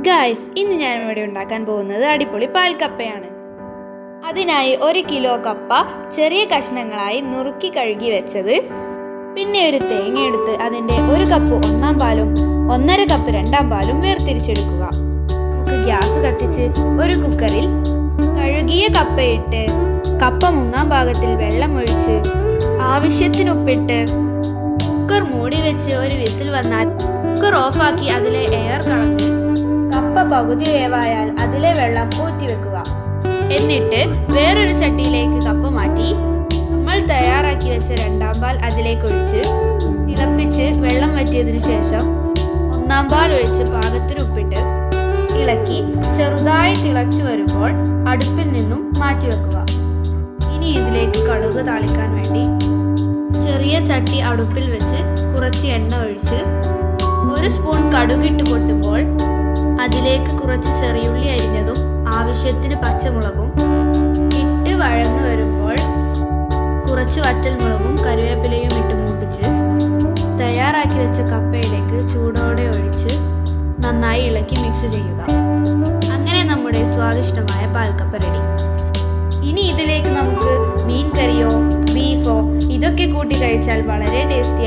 Guys, ഇന്ന് ഞാനിവിടെ ഉണ്ടാക്കാൻ പോകുന്നത് അടിപൊളി പാൽക്കപ്പയാണ്. അതിനായി 1 കിലോ കപ്പ ചെറിയ കഷ്ണങ്ങളായി നുറുക്കി കഴുകി വെച്ചത്, പിന്നെ ഒരു തേങ്ങ എടുത്ത് അതിൻ്റെ 1 കപ്പ് ഒന്നാം പാലും 1.5 കപ്പ് രണ്ടാം പാലും വേർതിരിച്ചെടുക്കുക. നമുക്ക് ഗ്യാസ് കത്തിച്ച് ഒരു കുക്കറിൽ കഴുകിയ കപ്പയിട്ട് കപ്പ മുങ്ങാൻ പാകത്തിൽ വെള്ളം ഒഴിച്ച് ആവശ്യത്തിന് ഉപ്പിട്ട് കുക്കർ മൂടി വെച്ച് ഒരു വിസിൽ വന്നാൽ കുക്കർ ഓഫാക്കി അതിലെ എയർ കളഞ്ഞ് കപ്പ പകുതി വേവായാൽ അതിലെ വെള്ളം ഊറ്റി വെക്കുക. എന്നിട്ട് വേറൊരു ചട്ടിയിലേക്ക് കപ്പ മാറ്റി നമ്മൾ തയ്യാറാക്കി വെച്ച രണ്ടാം പാൽ അതിലേക്ക് ഒഴിച്ച് തിളപ്പിച്ച് വെള്ളം വറ്റിയതിനു ശേഷം ഒന്നാം പാൽ ഒഴിച്ച് പാകത്തിന് ഉപ്പിട്ട് ഇളക്കി ചെറുതായി തിളച്ചു വരുമ്പോൾ അടുപ്പിൽ നിന്നും മാറ്റി വെക്കുക. ഇനി ഇതിലേക്ക് കടുക് താളിക്കാൻ വേണ്ടി ചെറിയ ചട്ടി അടുപ്പിൽ വെച്ച് കുറച്ച് എണ്ണ ഒഴിച്ച് 1 സ്പൂൺ കടുകിട്ട് പൊട്ടുമ്പോൾ അതിലേക്ക് കുറച്ച് ചെറിയുള്ളി അരിഞ്ഞതും ആവശ്യത്തിന് പച്ചമുളകും ഇട്ട് വഴന്നു വരുമ്പോൾ കുറച്ച് വറ്റൽമുളകും കറിവേപ്പിലയും ഇട്ട് മൂപ്പിച്ച് തയ്യാറാക്കി വെച്ച കപ്പയിലേക്ക് ചൂടോടെ ഒഴിച്ച് നന്നായി ഇളക്കി മിക്സ് ചെയ്യുക. അങ്ങനെ നമ്മുടെ സ്വാദിഷ്ടമായ പാൽക്കപ്പ റെഡി. ഇനി ഇതിലേക്ക് നമുക്ക് മീൻ കറിയോ ബീഫോ ഇതൊക്കെ കൂട്ടി കഴിച്ചാൽ വളരെ ടേസ്റ്റി